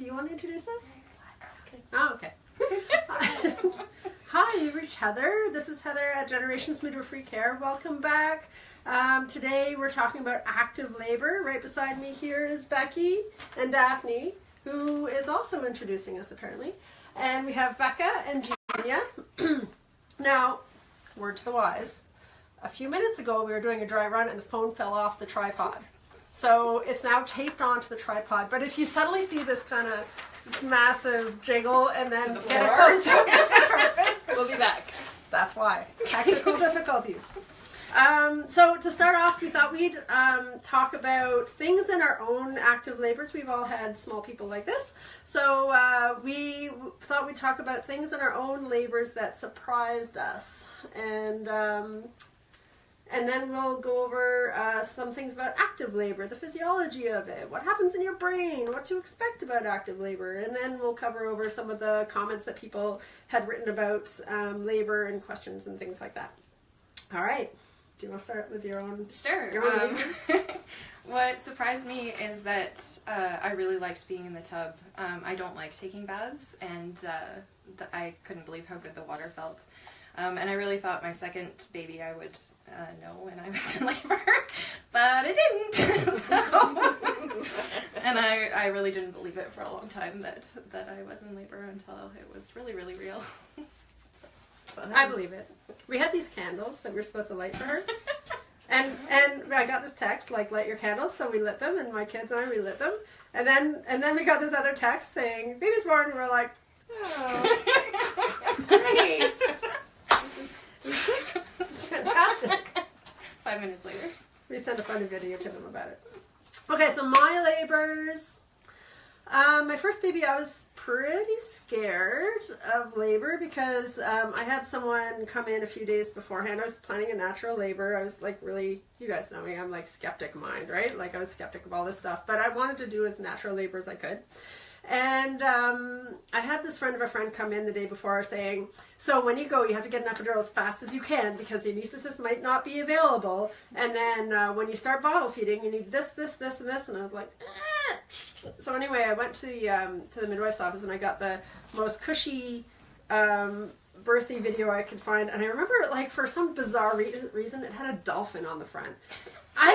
do you want to introduce us? Okay. Oh, okay. Hi, you reached Heather. This is Heather at Generations Midwifery Care. Welcome back. Today we're talking about active labor. Right beside me here is Becky and Daphne, who is also introducing us apparently. And we have Becca and Genia. Now, word to the wise, a few minutes ago we were doing a dry run and the phone fell off the tripod. So it's now taped onto the tripod. But if you suddenly see this kind of massive jiggle and then get it close up, perfect. We'll be back. That's why. Technical difficulties. So to start off, we thought we'd talk about things in our own active labors. We've all had small people like this. So we thought we'd talk about things in our own labors that surprised us. And then we'll go over some things about active labor, the physiology of it, what happens in your brain, what to expect about active labor, and then we'll cover over some of the comments that people had written about labor and questions and things like that. All right. Do you want to start with your own? Sure. Your own labors? What surprised me is that I really liked being in the tub. I don't like taking baths, and I couldn't believe how good the water felt. And I really thought my second baby I would know when I was in labor, but I didn't. And I really didn't believe it for a long time that I was in labor until it was really, really real. I believe it. We had these candles that we were supposed to light for her. And I got this text, like, light your candles, so we lit them, and my kids and I, we lit them. And then we got this other text saying, baby's born, and we're like, oh, great. It's fantastic. 5 minutes later. We sent a funny video to them about it. Okay, so my labors. My first baby, I was pretty scared of labor because I had someone come in a few days beforehand. I was planning a natural labor. I was like really, you guys know me, I'm like skeptic mind, right? Like I was skeptic of all this stuff, but I wanted to do as natural labor as I could. And I had this friend of a friend come in the day before saying, so when you go, you have to get an epidural as fast as you can because the anesthetist might not be available. And then when you start bottle feeding, you need this, this, this, and this. And I was like, eh. So anyway, I went to the midwife's office and I got the most cushy birthing video I could find. And I remember, like, for some bizarre reason, it had a dolphin on the front. I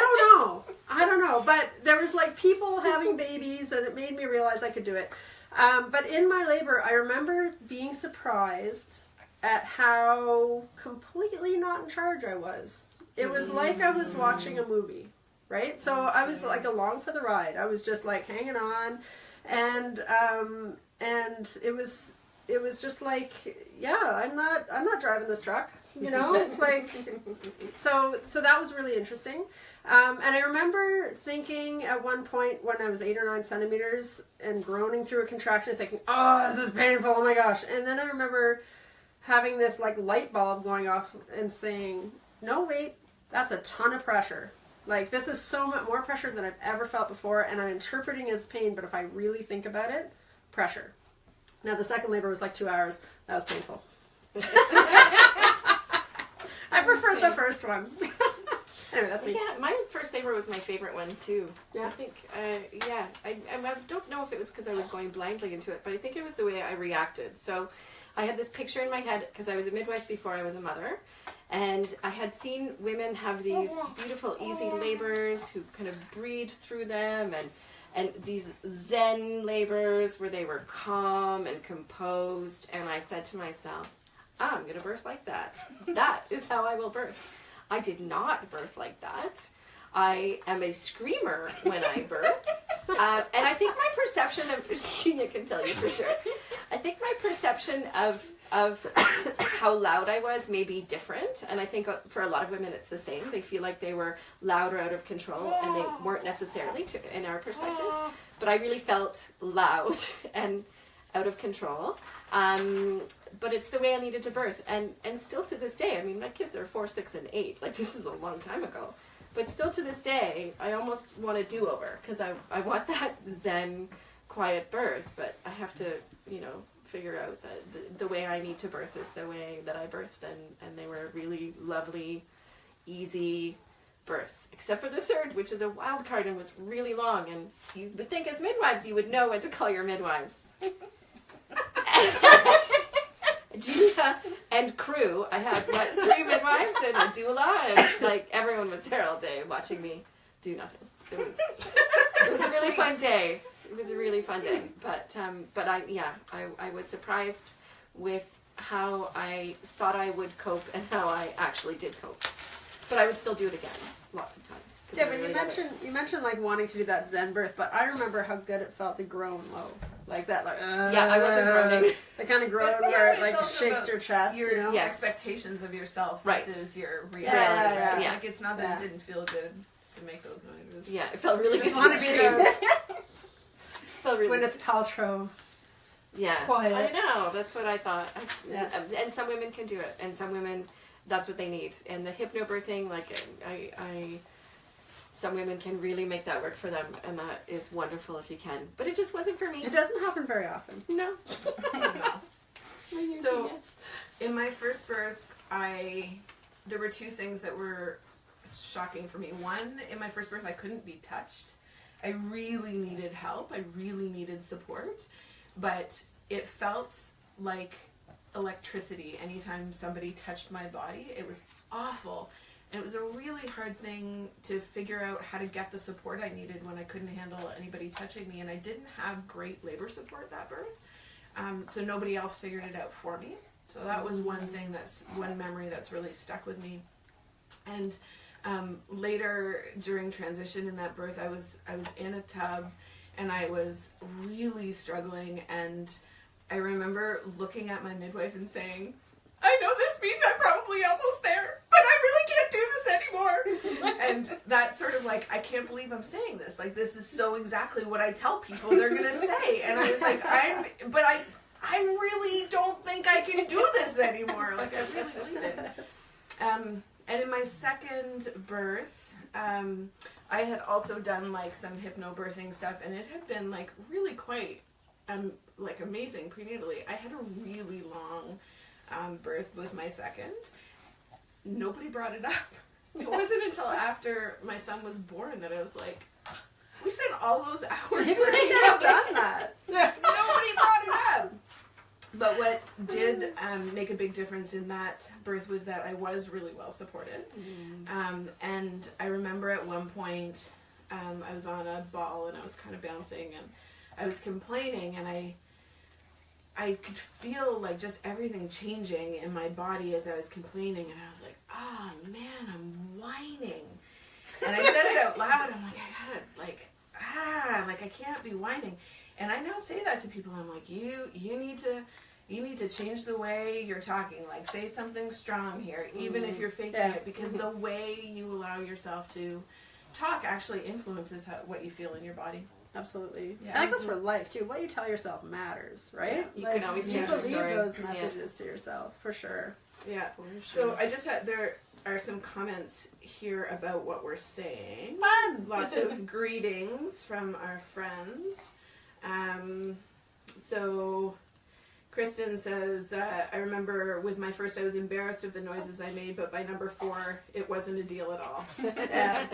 don't know, but there was like people having babies and it made me realize I could do it. But in my labor, I remember being surprised at how completely not in charge I was. It was like I was watching a movie, right? So I was like along for the ride. I was just like hanging on, and it was just like, yeah, I'm not driving this truck. You know, like, so that was really interesting. And I remember thinking at one point when I was 8 or 9 centimeters and groaning through a contraction thinking, oh, this is painful, oh my gosh. And then I remember having this like light bulb going off and saying, no, wait, that's a ton of pressure. Like, this is so much more pressure than I've ever felt before, and I'm interpreting as pain, but if I really think about it, pressure. Now, the second labor was like 2 hours. That was painful. I preferred the first one. Anyway, that's me. Yeah, my first labor was my favorite one too. Yeah. I think, I don't know if it was because I was going blindly into it, but I think it was the way I reacted. So I had this picture in my head because I was a midwife before I was a mother, and I had seen women have these beautiful, easy labors who kind of breathed through them, and these Zen labors where they were calm and composed, and I said to myself, I'm going to birth like that. That is how I will birth. I did not birth like that. I am a screamer when I birth. And I think my perception of, Genia can tell you for sure, I think my perception of how loud I was may be different. And I think for a lot of women it's the same. They feel like they were loud or out of control, and they weren't necessarily in our perspective. But I really felt loud and out of control. But it's the way I needed to birth, and still to this day, I mean, my kids are 4, 6, and 8, like this is a long time ago, but still to this day, I almost want a do-over, because I want that Zen, quiet birth, but I have to, figure out that the way I need to birth is the way that I birthed, and they were really lovely, easy, births, except for the third, which is a wild card and was really long. And you would think as midwives, you would know what to call your midwives. Gina and crew, I had, 3 midwives and a doula, and like everyone was there all day watching me do nothing. It was a really fun day. It was a really fun day. But I was surprised with how I thought I would cope and how I actually did cope. But I would still do it again, lots of times. Yeah, but you mentioned like wanting to do that Zen birth, but I remember how good it felt to groan low. Like that, like yeah, I wasn't groaning. The kind of groan where it like shakes your chest. Your you know? expectations of yourself versus your reality. Yeah. Like it's not that it didn't feel good to make those noises. Yeah, it felt really good to to scream. Felt really Gwyneth Paltrow. Yeah, Quiet. I know. That's what I thought. Yeah. And some women can do it, and some women, that's what they need. And the hypnobirthing, like some women can really make that work for them, and that is wonderful if you can. But it just wasn't for me. It doesn't happen very often. No. So, in my first birth, there were 2 things that were shocking for me. One, in my first birth, I couldn't be touched. I really needed help. I really needed support. But it felt like electricity anytime somebody touched my body. It was awful. And it was a really hard thing to figure out how to get the support I needed when I couldn't handle anybody touching me. And I didn't have great labor support that birth. So nobody else figured it out for me. So that was one memory that's really stuck with me. And later during transition in that birth, I was in a tub and I was really struggling, and I remember looking at my midwife and saying, I know this means I'm probably almost there, but I really can't do this anymore. And that sort of like, I can't believe I'm saying this. Like, this is so exactly what I tell people they're going to say. And I was like, I really don't think I can do this anymore. Like, I really believe it. And in my second birth, I had also done like some hypnobirthing stuff, and it had been like really quite like amazing prenatally. I had a really long birth with my second. Nobody brought it up. It wasn't until after my son was born that I was like, we spent all those hours. You should have done that. Nobody brought it up. But what did make a big difference in that birth was that I was really well supported. And I remember at one point, I was on a ball and I was kind of bouncing and I was complaining, and I could feel like just everything changing in my body as I was complaining, and I was like, oh man, I'm whining. And I said it out loud. I'm like, I gotta like I can't be whining. And I now say that to people. I'm like, you need to change the way you're talking. Like, say something strong here, even if you're faking it, because the way you allow yourself to talk actually influences what you feel in your body. Absolutely. Yeah. And that goes for life too. What you tell yourself matters, right? Yeah. You can always change your story. You believe those messages to yourself, for sure. Yeah. So I just had, there are some comments here about what we're saying. Fun! Lots of greetings from our friends. So Kristen says, I remember with my first, I was embarrassed of the noises I made, but by number 4, it wasn't a deal at all. Yeah.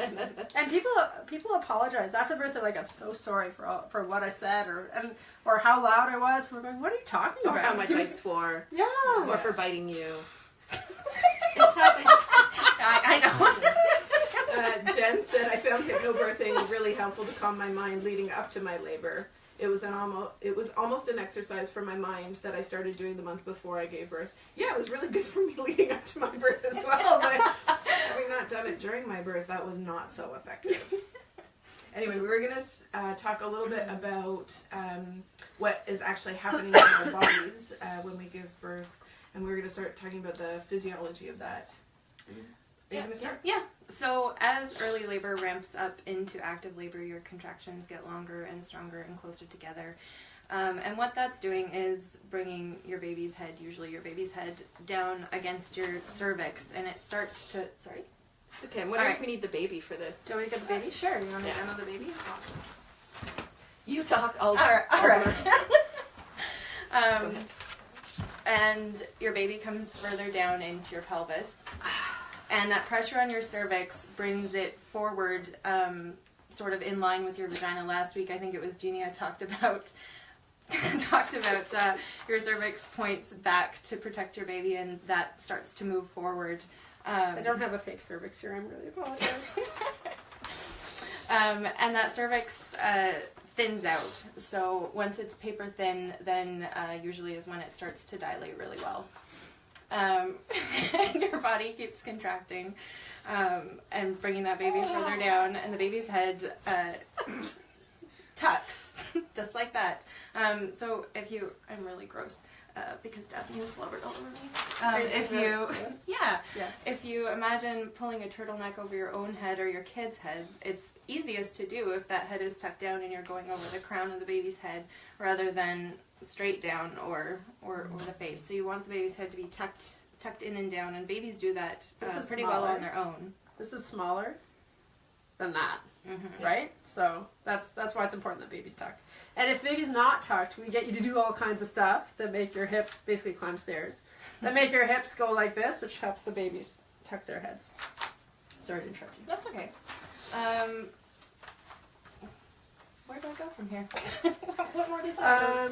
And people apologize after the birth. They're like, I'm so sorry for what I said, or how loud I was. We're going, what are you talking about? Or how much I swore. Yeah. Or for biting you. It's happened. I know. Jen said, I found hypnobirthing really helpful to calm my mind leading up to my labor. It was almost an exercise for my mind that I started doing the month before I gave birth. Yeah, it was really good for me leading up to my birth as well, but having not done it during my birth, that was not so effective. Anyway, we were going to talk a little bit about what is actually happening in our bodies when we give birth, and we were going to start talking about the physiology of that. Are you going to start? Yeah. So as early labor ramps up into active labor, your contractions get longer and stronger and closer together. And what that's doing is bringing your baby's head, usually your baby's head, down against your cervix, and it starts to... Sorry? It's okay. I'm wondering if we need the baby for this. Do you want me to get the baby? Sure. You want to get another baby? Awesome. You talk. All right. And your baby comes further down into your pelvis. And that pressure on your cervix brings it forward, sort of in line with your vagina. Last week, I think it was Jeannie, I talked about your cervix points back to protect your baby, and that starts to move forward. I don't have a fake cervix here. I'm really apologize. And that cervix thins out. So once it's paper thin, then usually is when it starts to dilate really well. And your body keeps contracting and bringing that baby further down, and the baby's head tucks, just like that. So if you, I'm really gross, because Daphne has slobbered all over me. If you imagine pulling a turtleneck over your own head or your kids' heads, it's easiest to do if that head is tucked down and you're going over the crown of the baby's head rather than straight down or the face. So you want the baby's head to be tucked in and down, and babies do that pretty well on their own. This is smaller than that, Mm-hmm. right? So that's why it's important that baby's tucked. And if baby's not tucked, we get you to do all kinds of stuff that make your hips basically climb stairs. That make your hips go like this, which helps the babies tuck their heads. Sorry to interrupt you. That's okay. Where do I go from here? What more do you say?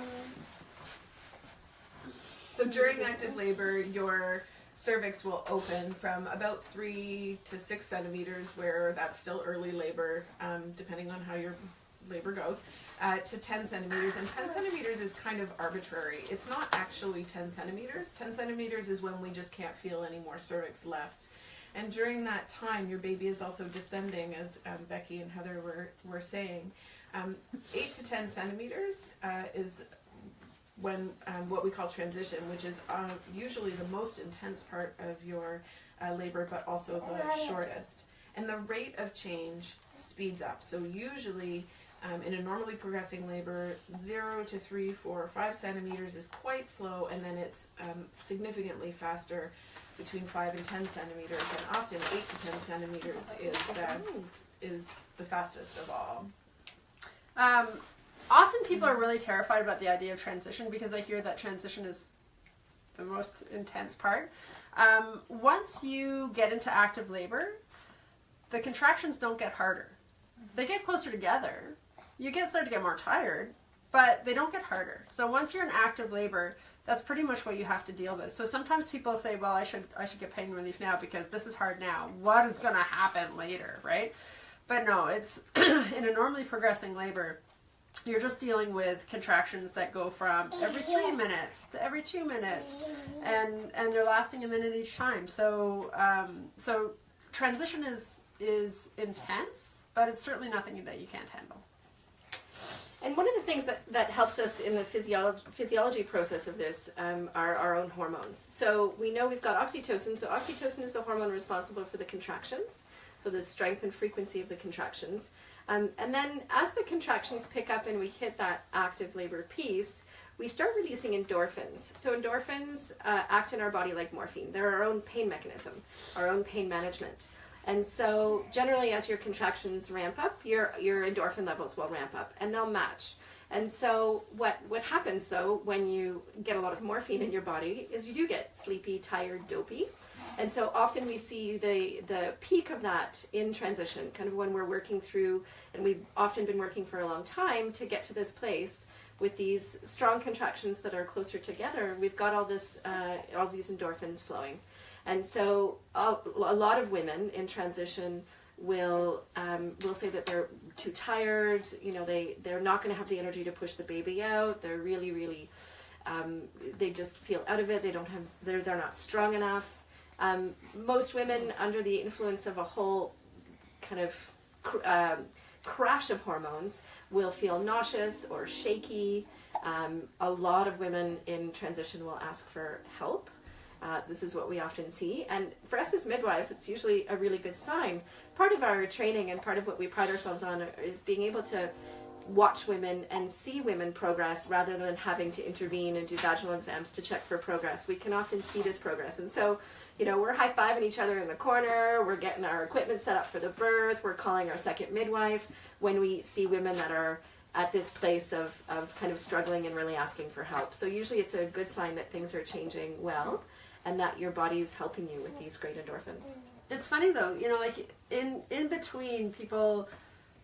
So during active labor, your cervix will open from about 3 to 6 centimeters, where that's still early labor, depending on how your labor goes, to 10 centimeters. And 10 centimeters is kind of arbitrary. It's not actually 10 centimeters. 10 centimeters is when we just can't feel any more cervix left. And during that time, your baby is also descending, as Becky and Heather were saying. 8 to 10 centimeters is when what we call transition, which is usually the most intense part of your labor, but also the shortest. And the rate of change speeds up. So usually in a normally progressing labor, 0 to 3, 4, 5 centimeters is quite slow, and then it's significantly faster between 5 and 10 centimeters, and often 8 to 10 centimeters is the fastest of all. Often people are really terrified about the idea of transition because they hear that transition is the most intense part. Once you get into active labor, the contractions don't get harder. They get closer together. You start to get more tired, but they don't get harder. So once you're in active labor, that's pretty much what you have to deal with. So sometimes people say, well, I should get pain relief now because this is hard now. What is going to happen later, right? But no, it's in a normally progressing labor, you're just dealing with contractions that go from every 3 minutes to every 2 minutes, and they're lasting a minute each time. So so transition is intense, but it's certainly nothing that you can't handle. And one of the things that helps us in the physiology process of this are our own hormones. So we know we've got oxytocin. So oxytocin is the hormone responsible for the contractions, so the strength and frequency of the contractions. And then as the contractions pick up and we hit that active labor piece, we start releasing endorphins. So endorphins act in our body like morphine. They're our own pain mechanism, our own pain management. And so generally as your contractions ramp up, your endorphin levels will ramp up and they'll match. And so what happens though when you get a lot of morphine in your body is you do get sleepy, tired, dopey. And so often we see the peak of that in transition, kind of when we're working through, and we've often been working for a long time to get to this place with these strong contractions that are closer together. We've got all these endorphins flowing. And so a lot of women in transition will say that they're too tired, they're not going to have the energy to push the baby out, they're really, really, they just feel out of it, they're not strong enough. Most women under the influence of a whole kind of crash of hormones will feel nauseous or shaky. A lot of women in transition will ask for help. This is what we often see. And for us as midwives, it's usually a really good sign. Part of our training and part of what we pride ourselves on is being able to watch women and see women progress rather than having to intervene and do vaginal exams to check for progress. We can often see this progress. And so, we're high-fiving each other in the corner, we're getting our equipment set up for the birth, we're calling our second midwife when we see women that are at this place of kind of struggling and really asking for help. So usually it's a good sign that things are changing well and that your body's helping you with these great endorphins. It's funny though, you know, like in between people,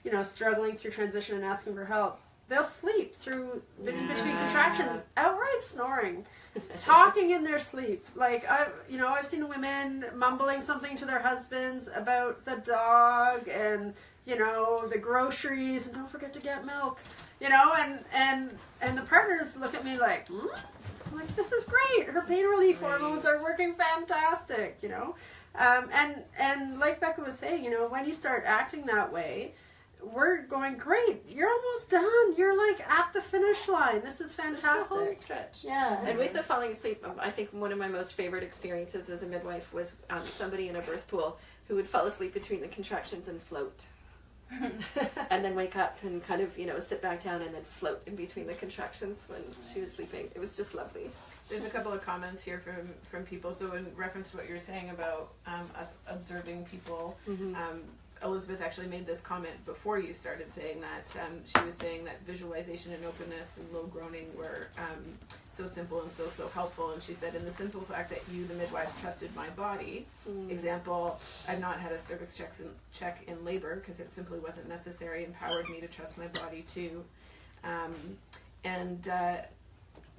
you know, struggling through transition and asking for help, they'll sleep through between contractions, outright snoring, talking in their sleep. Like I've seen women mumbling something to their husbands about the dog and, you know, the groceries, and don't forget to get milk, you know, and the partners look at me like, I'm like, this is great. Her pain relief hormones are working fantastic, you know. And like Becca was saying, you know, when you start acting that way, we're going, great, you're almost done. You're like at the finish line. This is fantastic. This is the home stretch. Yeah. And with the falling asleep, I think one of my most favorite experiences as a midwife was somebody in a birth pool who would fall asleep between the contractions and float. And then wake up and kind of, you know, sit back down and then float in between the contractions when she was sleeping. It was just lovely. There's a couple of comments here from people. So in reference to what you're saying about us observing people, Elizabeth actually made this comment before you started saying that. She was saying that visualization and openness and low groaning were so simple and so helpful. And she said, in the simple fact that you, the midwives, trusted my body. Example, I've not had a cervix check in labor because it simply wasn't necessary. Empowered me to trust my body too.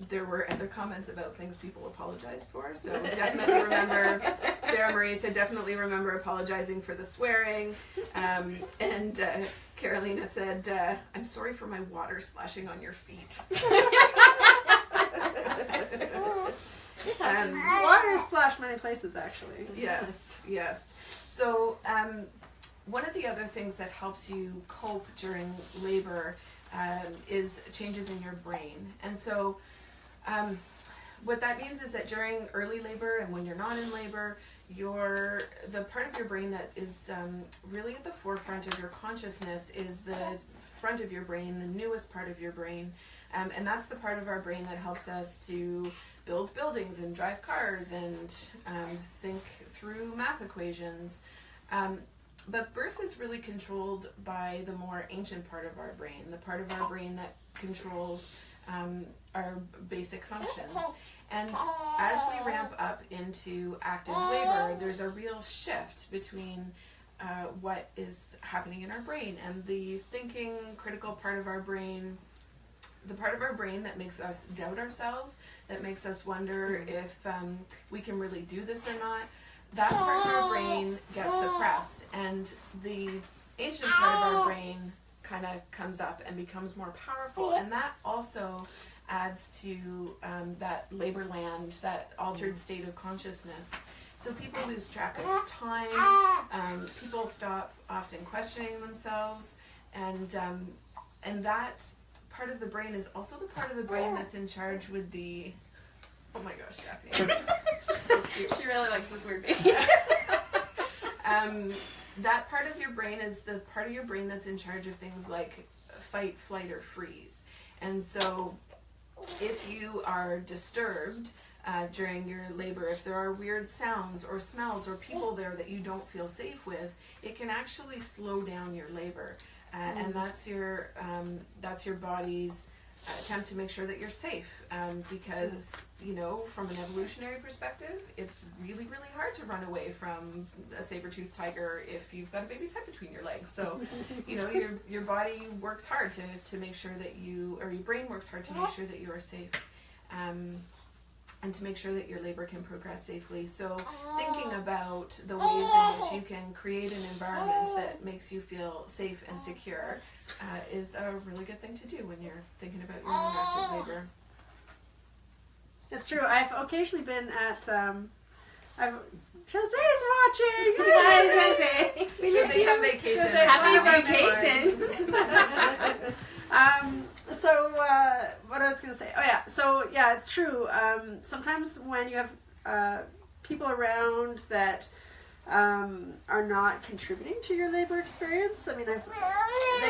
There were other comments about things people apologized for. So definitely remember, Sarah Marie said, definitely remember apologizing for the swearing. And Carolina said, I'm sorry for my water splashing on your feet. Water splash many places, actually. Yes. So one of the other things that helps you cope during labor is changes in your brain. And so what that means is that during early labor and when you're not in labor, the part of your brain that is really at the forefront of your consciousness is the front of your brain, the newest part of your brain. And that's the part of our brain that helps us to build buildings and drive cars and think through math equations. But birth is really controlled by the more ancient part of our brain, the part of our brain that controls our basic functions. And as we ramp up into active labor, there's a real shift between what is happening in our brain and the thinking, critical part of our brain, the part of our brain that makes us doubt ourselves, that makes us wonder if we can really do this or not. That part of our brain gets suppressed, and the ancient part of our brain kind of comes up and becomes more powerful, and that also adds to that labor land, that altered state of consciousness. So people lose track of time, people stop often questioning themselves, and that part of the brain is also the part of the brain that's in charge with the, oh my gosh, Daphne. So cute. She really likes this weird baby. That part of your brain is the part of your brain that's in charge of things like fight, flight, or freeze. And so if you are disturbed during your labor, if there are weird sounds or smells or people there that you don't feel safe with, it can actually slow down your labor. And that's your body's attempt to make sure that you're safe, because, you know, from an evolutionary perspective, it's really, really hard to run away from a saber-toothed tiger if you've got a baby's head between your legs. So, you know, your body works hard to make sure that or your brain works hard to make sure that you are safe, and to make sure that your labor can progress safely. So thinking about the ways in which you can create an environment that makes you feel safe and secure is a really good thing to do when you're thinking about your own active labor. It's true. I've occasionally been at, Jose's watching! Hi, Jose! Jose's on vacation. Happy vacation! So, what I was going to say. Oh, yeah. So, yeah, it's true. Sometimes when you have people around that are not contributing to your labor experience, I mean, they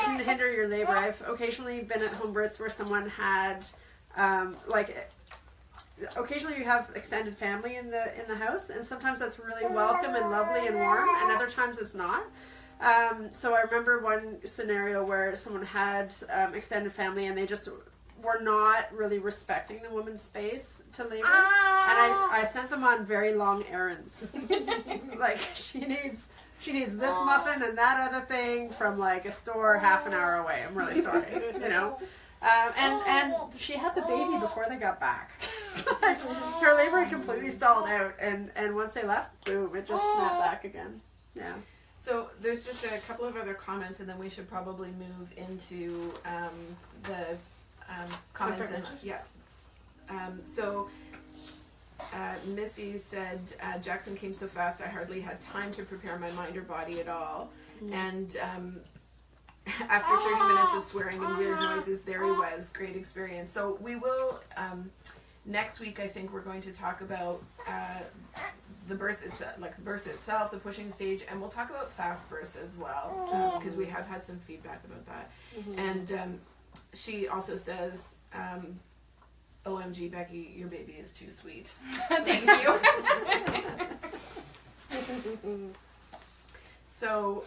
can hinder your labor. I've occasionally been at home births where someone had, occasionally you have extended family in the house, and sometimes that's really welcome and lovely and warm, and other times it's not. So I remember one scenario where someone had extended family, and they just were not really respecting the woman's space to labor, and I sent them on very long errands. Like, she needs this muffin and that other thing from like a store half an hour away. I'm really sorry, you know. And she had the baby before they got back. Like, her labor had completely stalled out, and once they left, boom, it just snapped back again. Yeah. So there's just a couple of other comments, and then we should probably move into the comments. Missy said, Jackson came so fast I hardly had time to prepare my mind or body at all. And after 30 minutes of swearing and weird noises, there he was. Great experience. So we will, next week, I think we're going to talk about the birth itself, the pushing stage, and we'll talk about fast births as well, because we have had some feedback about that. And she also says, OMG, Becky, your baby is too sweet. Thank you. So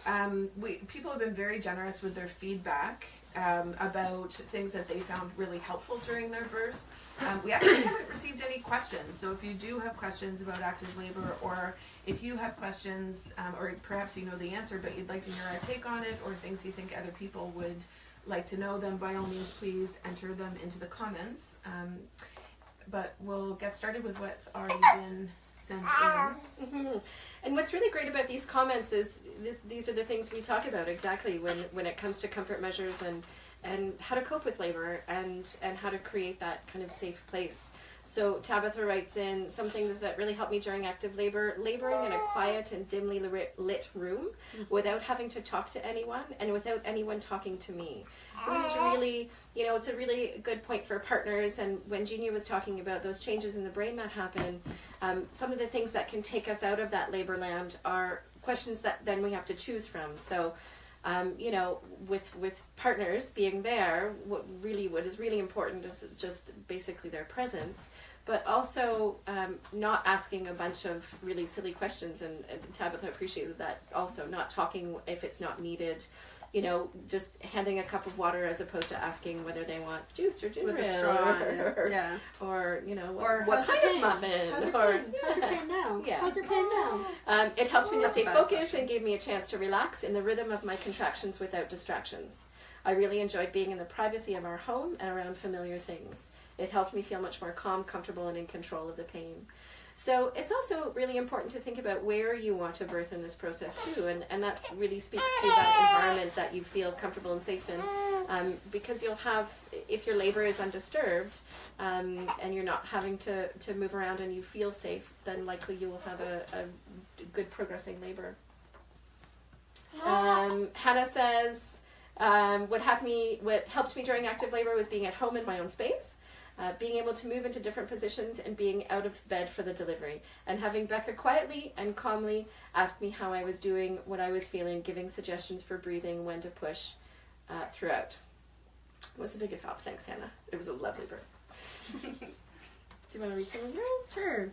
people have been very generous with their feedback about things that they found really helpful during their births. We actually haven't received any questions, so if you do have questions about active labor, or if you have questions, or perhaps you know the answer but you'd like to hear our take on it, or things you think other people would like to know, then by all means please enter them into the comments. But we'll get started with what's already been sent in. And what's really great about these comments is these are the things we talk about exactly when it comes to comfort measures and how to cope with labor and how to create that kind of safe place. So Tabitha writes in, some things that really helped me during active labor: laboring in a quiet and dimly lit room without having to talk to anyone and without anyone talking to me. So this is really, it's a really good point for partners. And when Genia was talking about those changes in the brain that happen, some of the things that can take us out of that labor land are questions that then we have to choose from. So with partners being there, what is really important is just basically their presence, but also not asking a bunch of really silly questions. And Tabitha appreciated that also, not talking if it's not needed. Just handing a cup of water as opposed to asking whether they want juice or ginger ale, or what kind of muffin. How's your pain now? Yeah. How's your pain now? It helped me to stay focused and gave me a chance to relax in the rhythm of my contractions without distractions. I really enjoyed being in the privacy of our home and around familiar things. It helped me feel much more calm, comfortable, and in control of the pain. So it's also really important to think about where you want to birth in this process too, and that really speaks to that environment that you feel comfortable and safe in, because you'll have, if your labor is undisturbed and you're not having to move around and you feel safe, then likely you will have a good progressing labor. Hannah says, what helped me during active labor was being at home in my own space. Being able to move into different positions and being out of bed for the delivery, and having Becca quietly and calmly ask me how I was doing, what I was feeling, giving suggestions for breathing, when to push throughout. It was the biggest help. Thanks, Hannah. It was a lovely birth. Do you want to read some of yours? Sure.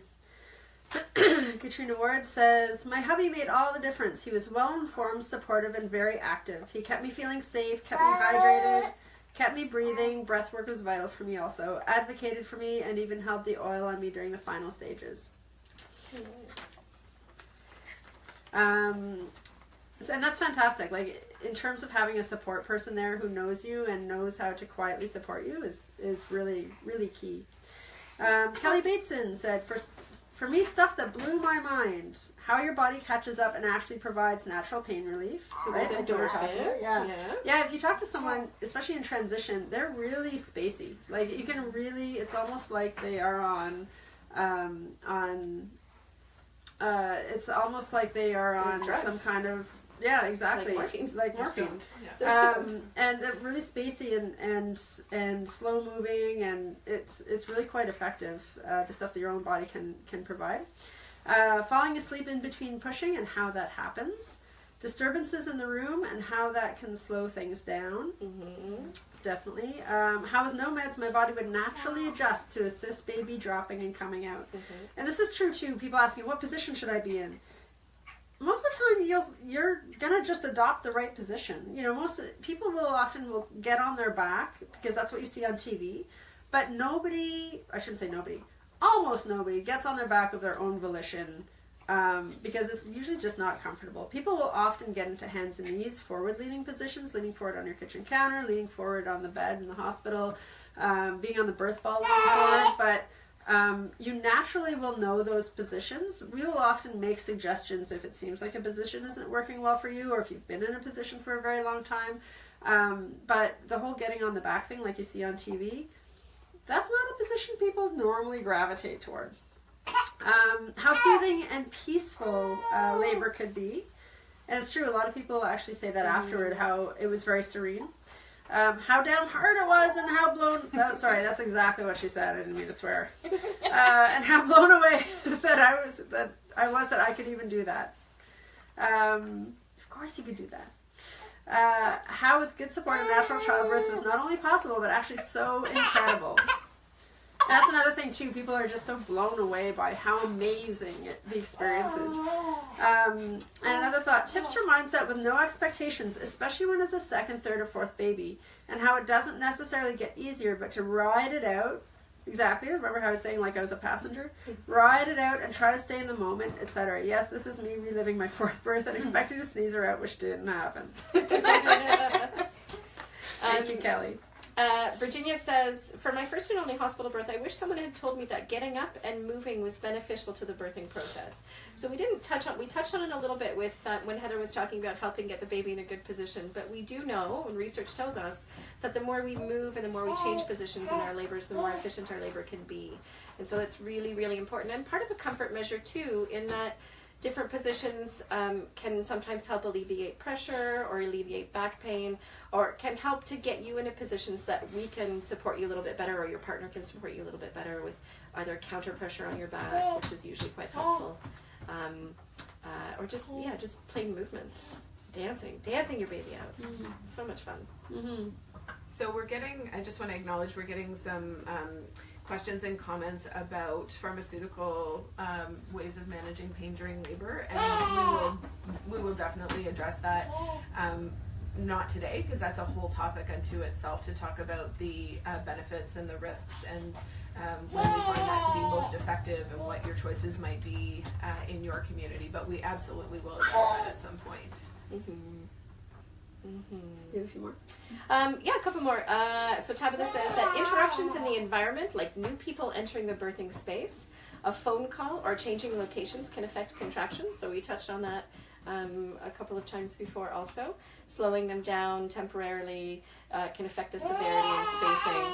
Katrina Ward says, my hubby made all the difference. He was well-informed, supportive, and very active. He kept me feeling safe, kept me hydrated, kept me breathing. Breath work was vital for me also. Advocated for me and even held the oil on me during the final stages. Nice. And that's fantastic. Like, in terms of having a support person there who knows you and knows how to quietly support you is really, really key. Kelly Bateson said, for me, stuff that blew my mind, how your body catches up and actually provides natural pain relief. So right? there's endorphins. Yeah, if you talk to someone, especially in transition, they're really spacey. Like, you can really, it's almost like they are it's almost like they are on some kind of, yeah, exactly. Like morphine. And they're really spacey and slow moving, and it's really quite effective, the stuff that your own body can provide. Falling asleep in between pushing and how that happens. Disturbances in the room and how that can slow things down. Definitely. How with no meds my body would naturally adjust to assist baby dropping and coming out. And this is true too. People ask me, what position should I be in? most of the time you're gonna just adopt the right position. You know, people will often get on their back because that's what you see on TV, but almost nobody gets on their back of their own volition, because it's usually just not comfortable. People will often get into hands and knees, forward leaning positions, leaning forward on your kitchen counter, leaning forward on the bed in the hospital, being on the birth ball leaning forward, but you naturally will know those positions. We will often make suggestions if it seems like a position isn't working well for you, or if you've been in a position for a very long time. But the whole getting on the back thing, like you see on TV, that's not a position people normally gravitate toward. How soothing and peaceful labor could be. And it's true, a lot of people actually say that afterward, how it was very serene. How damn hard it was, and how blown... sorry, that's exactly what she said. I didn't mean to swear. And how blown away that I was that I could even do that. Of course you could do that. How with good support and natural childbirth was not only possible, but actually so incredible. That's another thing too. People are just so blown away by how amazing the experience is. And another thought, tips for mindset with no expectations, especially when it's a second, third, or fourth baby, and how it doesn't necessarily get easier, but to ride it out. Exactly. Remember how I was saying like I was a passenger? Ride it out and try to stay in the moment, etc. Yes, this is me reliving my fourth birth and expecting to sneeze her out, which didn't happen. Thank you, Kelly. Virginia says, for my first and only hospital birth, I wish someone had told me that getting up and moving was beneficial to the birthing process. So we touched on it a little bit with when Heather was talking about helping get the baby in a good position, but we do know, and research tells us, that the more we move and the more we change positions in our labors, the more efficient our labor can be. And so it's really, really important. And part of a comfort measure too, in that different positions can sometimes help alleviate pressure or alleviate back pain, or can help to get you into positions that we can support you a little bit better, or your partner can support you a little bit better with either counter pressure on your back, which is usually quite helpful, or just plain movement, dancing your baby out. So much fun. So I just want to acknowledge we're getting some questions and comments about pharmaceutical ways of managing pain during labor, and we will definitely address that. Not today, because that's a whole topic unto itself, to talk about the benefits and the risks, and when we find that to be most effective, and what your choices might be in your community. But we absolutely will address that at some point. You have a few more? Yeah, a couple more. So Tabitha says that interruptions in the environment, like new people entering the birthing space, a phone call, or changing locations can affect contractions. So we touched on that a couple of times before also. Slowing them down temporarily can affect the severity and spacing.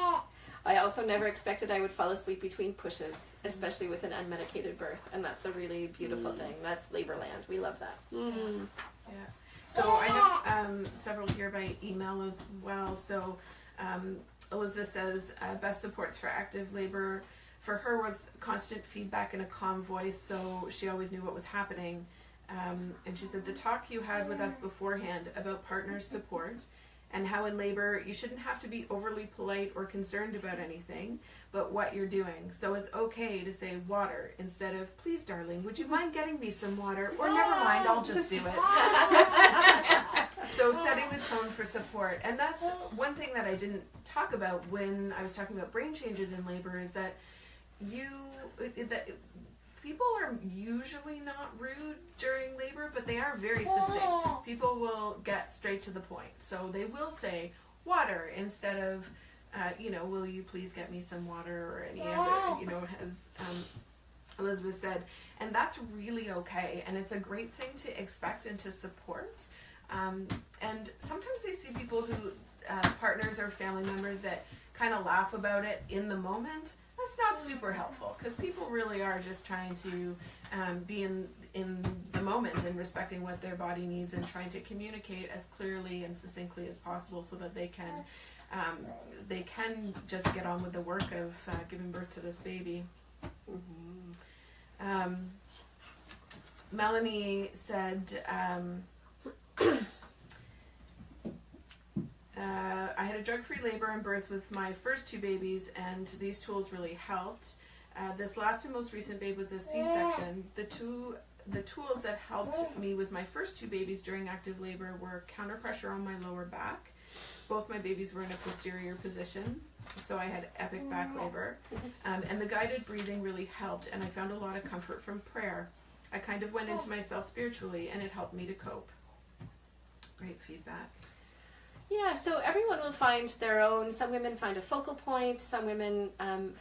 I also never expected I would fall asleep between pushes, especially with an unmedicated birth. And that's a really beautiful thing. That's Laborland. We love that. Yeah. So I have several here by email as well. So Elizabeth says, best supports for active labor for her was constant feedback and a calm voice, so she always knew what was happening. And she said, the talk you had with us beforehand about partner support and how in labor you shouldn't have to be overly polite or concerned about anything but what you're doing. So it's okay to say water instead of, please darling, would you mind getting me some water? Or never mind, I'll just do it. So setting the tone for support. And that's one thing that I didn't talk about when I was talking about brain changes in labor, is that people are usually not rude during labor, but they are very succinct. People will get straight to the point. So they will say water instead of, will you please get me some water, or any other, as Elizabeth said. And that's really okay. And it's a great thing to expect and to support. And sometimes I see people who, partners or family members, that kind of laugh about it in the moment. That's not super helpful, because people really are just trying to be in the moment and respecting what their body needs, and trying to communicate as clearly and succinctly as possible so that they can just get on with the work of giving birth to this baby. Melanie said, I had a drug-free labor and birth with my first two babies, and these tools really helped. This last and most recent babe was a C-section. The the tools that helped me with my first two babies during active labor were counter pressure on my lower back. Both my babies were in a posterior position, so I had epic back labor. And the guided breathing really helped, and I found a lot of comfort from prayer. I kind of went into myself spiritually, and it helped me to cope. Great feedback. Yeah, so everyone will find their own. Some women find a focal point, some women some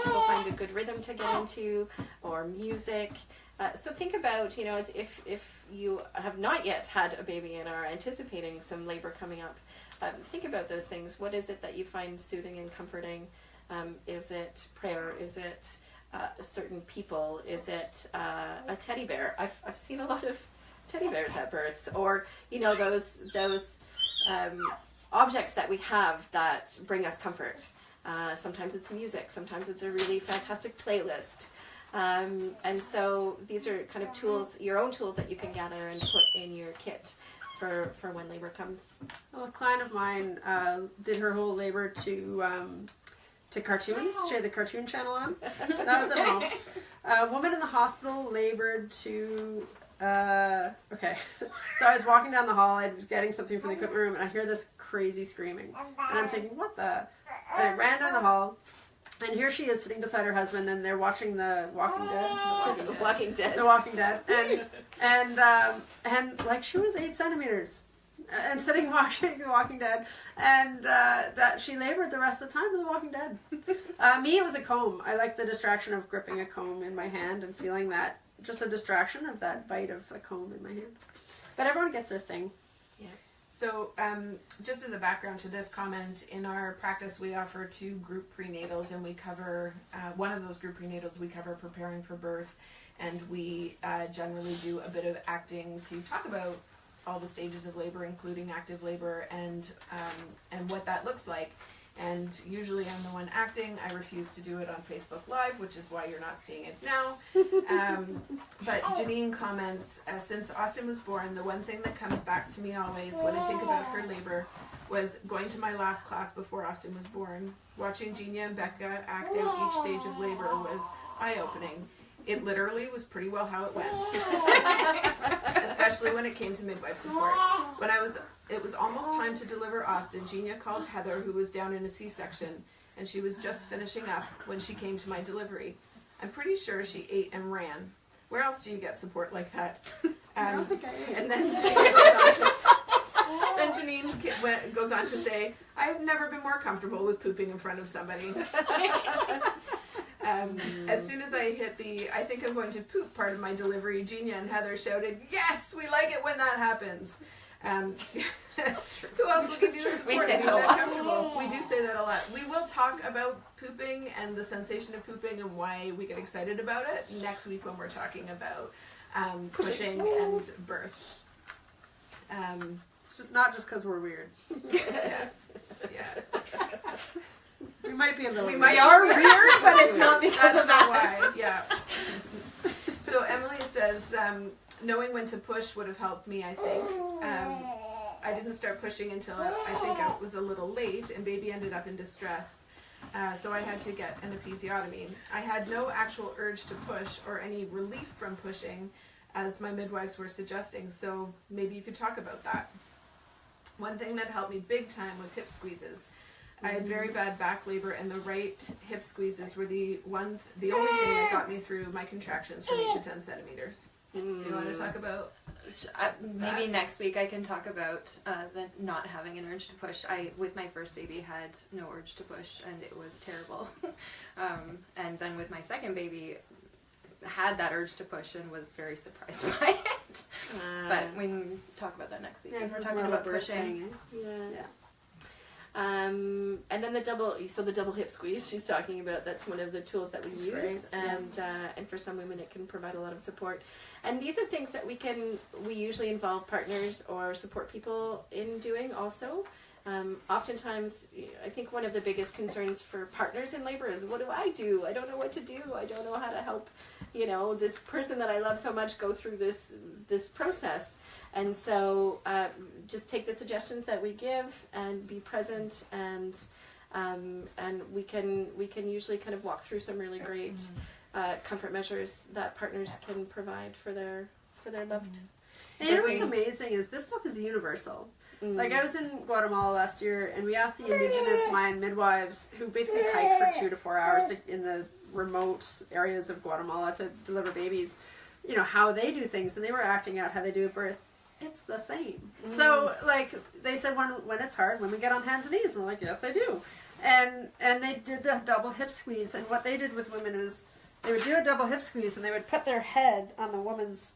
people find a good rhythm to get into, or music. So think about, as if you have not yet had a baby and are anticipating some labor coming up, think about those things. What is it that you find soothing and comforting? Is it prayer? Is it certain people? Is it a teddy bear? I've seen a lot of teddy bears at births, or those objects that we have that bring us comfort. Sometimes it's music, sometimes it's a really fantastic playlist. And so these are kind of tools, your own tools that you can gather and put in your kit for when labor comes. Well, a client of mine did her whole labor to cartoons. She had the cartoon channel on. That was at home. A woman in the hospital labored to... okay. So I was walking down the hall, I was getting something from the equipment room, and I hear this crazy screaming. And I'm thinking, what the... And I ran down the hall, and here she is sitting beside her husband, and they're watching The Walking Dead. The Walking Dead. The Walking Dead. And like, she was 8 centimeters. And sitting watching The Walking Dead, and that she labored the rest of the time with The Walking Dead. Me, it was a comb. I like the distraction of gripping a comb in my hand and feeling that, just a distraction of that bite of a comb in my hand. But everyone gets their thing. Yeah. So just as a background to this comment, in our practice we offer 2 group prenatals, and we cover, one of those group prenatals we cover preparing for birth, and we generally do a bit of acting to talk about all the stages of labor, including active labor, and what that looks like. And usually I'm the one acting. I refuse to do it on Facebook Live, which is why you're not seeing it now. But Janine comments, since Austin was born, the one thing that comes back to me always when I think about her labor was going to my last class before Austin was born. Watching Gina and Becca act out each stage of labor was eye-opening. It literally was pretty well how it went. Especially when it came to midwife support. When it was almost time to deliver Austin, Gina called Heather, who was down in a C-section, and she was just finishing up when she came to my delivery. I'm pretty sure she ate and ran. Where else do you get support like that? I don't think I ate. And then Janine goes on to say, I have never been more comfortable with pooping in front of somebody. As soon as I hit the I think I'm going to poop part of my delivery, Gina and Heather shouted, yes, we like it when that happens. Who else will give you the support? We say that a lot. We do say that a lot. We will talk about pooping and the sensation of pooping and why we get excited about it next week when we're talking about pushing and birth. It's not just because we're weird. Yeah. We might be a little weird. We are weird, but it's not because That's of not that. why. Yeah. So Emily says, knowing when to push would have helped me, I think. I didn't start pushing until I think I was a little late, and baby ended up in distress. So I had to get an episiotomy. I had no actual urge to push or any relief from pushing, as my midwives were suggesting, so maybe you could talk about that. One thing that helped me big time was hip squeezes. I had very bad back labor, and the right hip squeezes were the only thing that got me through my contractions from 8 to 10 centimeters. Do you want to talk about maybe next week I can talk about the not having an urge to push. I, with my first baby, had no urge to push, and it was terrible. And then with my second baby, had that urge to push and was very surprised by it. But we can talk about that next week. Yeah, we're talking about pushing. Yeah. And then the double hip squeeze she's talking about, that's one of the tools that we use, and for some women it can provide a lot of support. And these are things that we usually involve partners or support people in doing also. Oftentimes, I think one of the biggest concerns for partners in labor is, what do? I don't know what to do. I don't know how to help, this person that I love so much go through this process. And so just take the suggestions that we give and be present, and we can usually kind of walk through some really great comfort measures that partners can provide for their loved. And you know what's amazing is this stuff is universal. Like, I was in Guatemala last year, and we asked the indigenous Mayan midwives, who basically hike for 2 to 4 hours in the remote areas of Guatemala to deliver babies, you know, how they do things, and they were acting out how they do a birth. It's the same. So, like, they said when it's hard, women get on hands and knees. And we're like, yes, I do. And they did the double hip squeeze, and what they did with women was they would do a double hip squeeze, and they would put their head on the woman's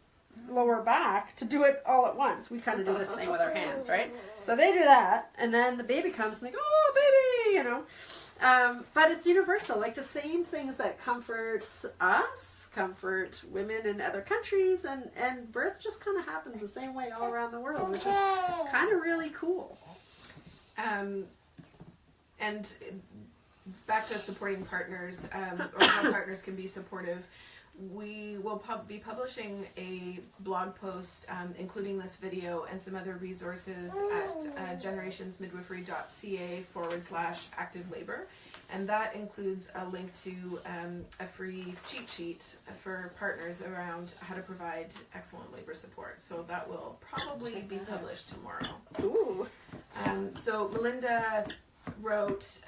lower back to do it all at once. We kind of do this thing with our hands, right? So they do that, and then the baby comes, and they go, oh, baby, you know. But it's universal. Like, the same things that comfort us, comfort women in other countries, and birth just kind of happens the same way all around the world, which is kind of really cool. And back to supporting partners, or how partners can be supportive. We will be publishing a blog post including this video and some other resources at generationsmidwifery.ca/active labor, and that includes a link to a free cheat sheet for partners around how to provide excellent labor support. So that will probably be published tomorrow. Ooh. So Melinda wrote,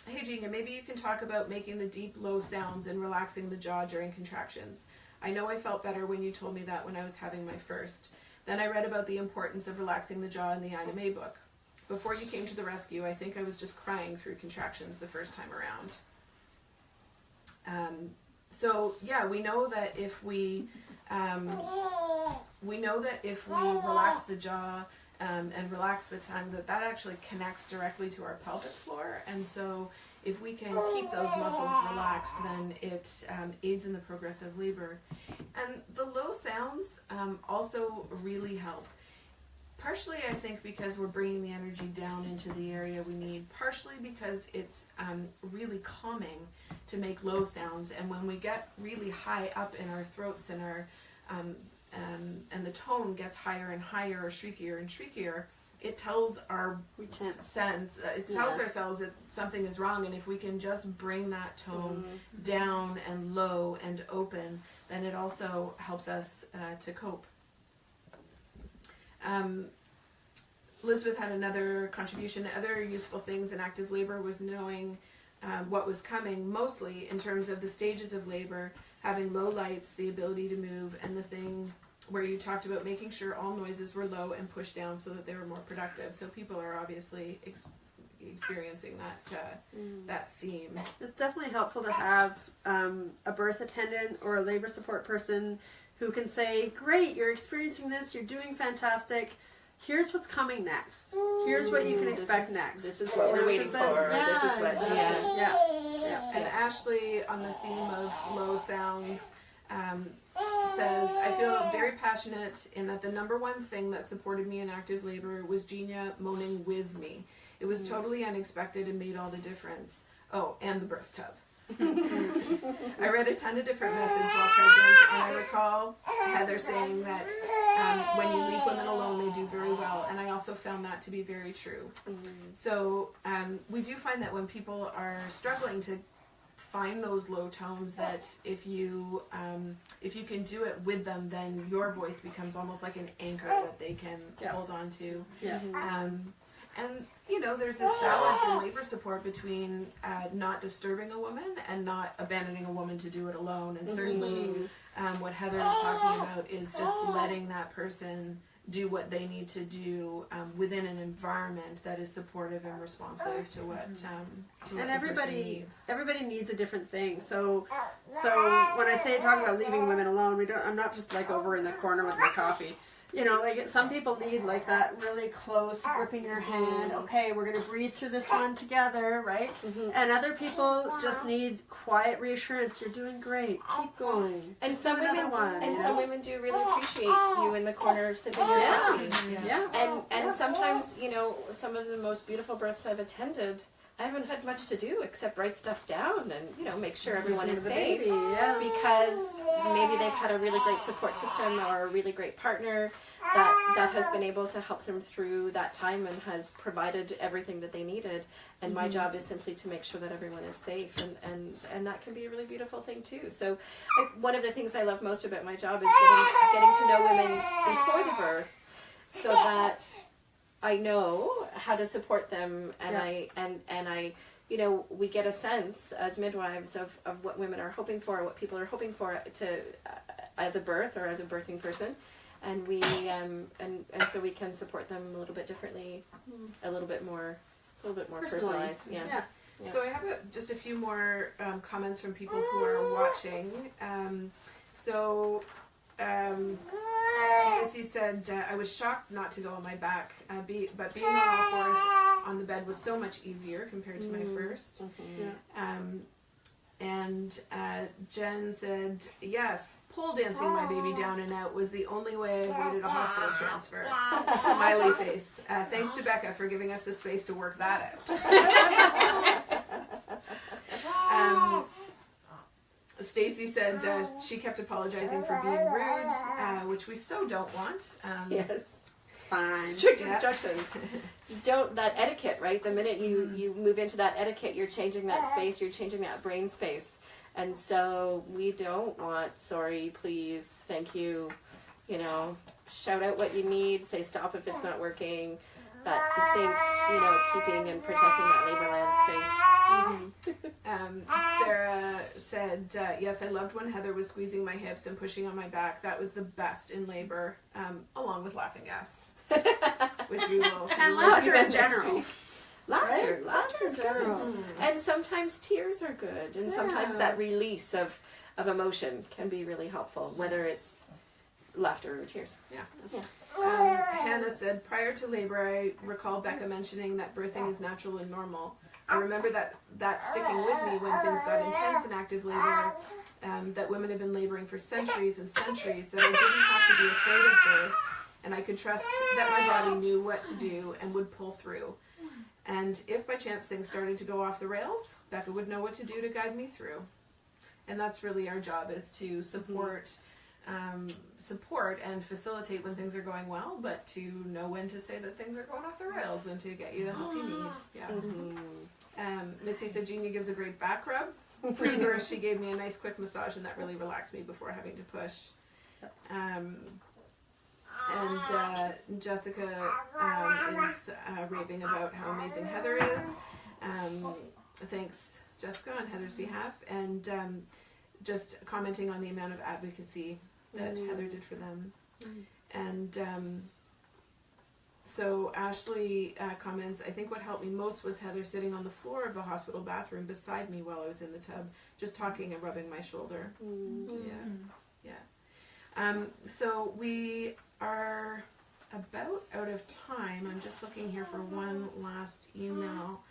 hey Genia, maybe you can talk about making the deep low sounds and relaxing the jaw during contractions. I know I felt better when you told me that when I was having my first. Then I read about the importance of relaxing the jaw in the Ina May book. Before you came to the rescue, I think I was just crying through contractions the first time around. So yeah, we know that if we relax the jaw and relax the tongue, that actually connects directly to our pelvic floor, and so if we can keep those muscles relaxed, then it aids in the progress of labor. And the low sounds also really help. Partially, I think, because we're bringing the energy down into the area we need, partially because it's really calming to make low sounds, and when we get really high up in our throats and our and the tone gets higher and higher, or shriekier and shriekier, it tells our tells ourselves that something is wrong, and if we can just bring that tone down and low and open, then it also helps us to cope. Elizabeth had another contribution. Other useful things in active labor was knowing what was coming, mostly in terms of the stages of labor, having low lights, the ability to move, and the thing where you talked about making sure all noises were low and pushed down so that they were more productive. So people are obviously experiencing that theme. It's definitely helpful to have a birth attendant or a labor support person who can say, great, you're experiencing this, you're doing fantastic. Here's what's coming next. Here's what you can expect next. This is what we're waiting for. This is what, exactly. Yeah. And Ashley, on the theme of low sounds, says, I feel very passionate in that the number one thing that supported me in active labor was Genia moaning with me. It was totally unexpected and made all the difference. Oh, and the birth tub. I read a ton of different methods while pregnant, and I recall Heather saying that when you leave women alone, they do very well, and I also found that to be very true. So we do find that when people are struggling to find those low tones, that if you can do it with them, then your voice becomes almost like an anchor that they can hold on to. And you know, there's this balance in labor support between not disturbing a woman and not abandoning a woman to do it alone. And certainly what Heather is talking about is just letting that person do what they need to do within an environment that is supportive and responsive to what and the person needs. Everybody needs a different thing. So when I talk about leaving women alone, I'm not just like over in the corner with my coffee. You know, like some people need like that really close gripping your hand. Okay, we're going to breathe through this one together, right? And other people just need quiet reassurance. You're doing great. Keep going. And some women do really appreciate you in the corner sipping your coffee. And sometimes, you know, some of the most beautiful births I've attended I haven't had much to do except write stuff down and, you know, make sure everyone is safe. Baby, yeah. Because maybe they've had a really great support system or a really great partner that has been able to help them through that time and has provided everything that they needed. And my job is simply to make sure that everyone is safe, and that can be a really beautiful thing too. So one of the things I love most about my job is getting to know women before the birth, so that I know how to support them, and I you know, we get a sense as midwives of what women are hoping for, what people are hoping for to as a birth or as a birthing person, and we and so we can support them a little bit differently, a little bit more. It's a little bit more personalized. Yeah. So I have just a few more comments from people who are watching. As he said, I was shocked not to go on my back, but being on all fours on the bed was so much easier compared to my first. And Jen said, yes, pole dancing my baby down and out was the only way I avoided a hospital transfer. Smiley face. Thanks to Becca for giving us the space to work that out. Stacy said she kept apologizing for being rude, which we so don't want. Yes. It's fine. Strict instructions. You don't, that etiquette, right? The minute you move into that etiquette, you're changing that space, you're changing that brain space. And so we don't want sorry, please, thank you, you know, shout out what you need, say stop if it's not working. That succinct, you know, keeping and protecting that labor land space. Sarah said, yes, I loved when Heather was squeezing my hips and pushing on my back. That was the best in labor, along with laughing gas. Which we will. And laughter in general. Laughter. Right? Laughter is general. good. And sometimes tears are good. And sometimes that release of emotion can be really helpful, whether it's laughter or tears. Hannah said, prior to labor, I recall Becca mentioning that birthing is natural and normal. I remember that sticking with me when things got intense in active labor, that women have been laboring for centuries and centuries, that I didn't have to be afraid of birth, and I could trust that my body knew what to do and would pull through. And if by chance things started to go off the rails, Becca would know what to do to guide me through. And that's really our job, is to support and facilitate when things are going well, but to know when to say that things are going off the rails and to get you the help you need. Missy said Jeannie gives a great back rub. Pre-birth, she gave me a nice quick massage, and that really relaxed me before having to push. And Jessica is raving about how amazing Heather is. Thanks, Jessica, on Heather's behalf, and just commenting on the amount of advocacy that Heather did for them. And so Ashley comments, I think what helped me most was Heather sitting on the floor of the hospital bathroom beside me while I was in the tub, just talking and rubbing my shoulder. So we are about out of time. I'm just looking here for one last email.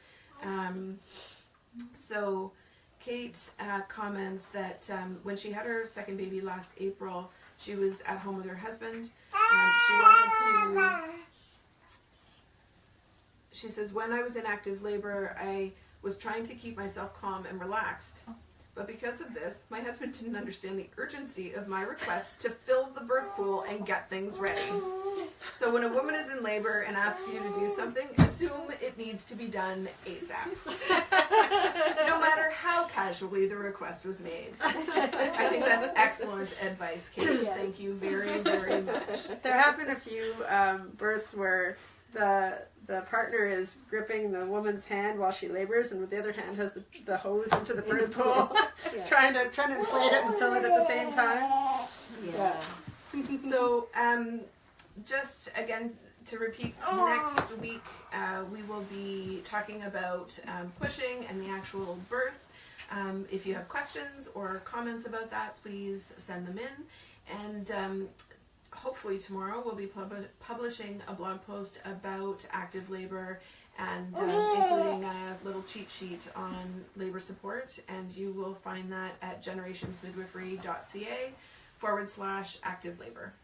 So Kate comments that when she had her second baby last April, she was at home with her husband. She says, when I was in active labor, I was trying to keep myself calm and relaxed. But because of this, my husband didn't understand the urgency of my request to fill the birth pool and get things ready. So when a woman is in labor and asks you to do something, assume it needs to be done ASAP. No matter how casually the request was made. I think that's excellent advice, Kate. Yes. Thank you very, very much. There have been a few births where the partner is gripping the woman's hand while she labors, and with the other hand has the hose into the birth pool, trying to inflate it and fill it at the same time. So, just again to repeat, next week we will be talking about pushing and the actual birth. If you have questions or comments about that, please send them in, and hopefully tomorrow we'll be publishing a blog post about active labor and including a little cheat sheet on labor support, and you will find that at generationsmidwifery.ca/active labor.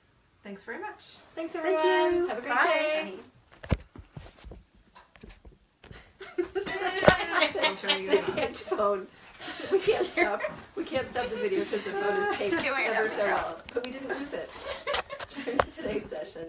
Thanks very much. Thanks everyone. Thank you. Have a great day. Bye. turning The it on. taped phone. We can't stop. We can't stop the video because the phone is taped Doing it ever over so there. well. But we didn't lose it during today's session.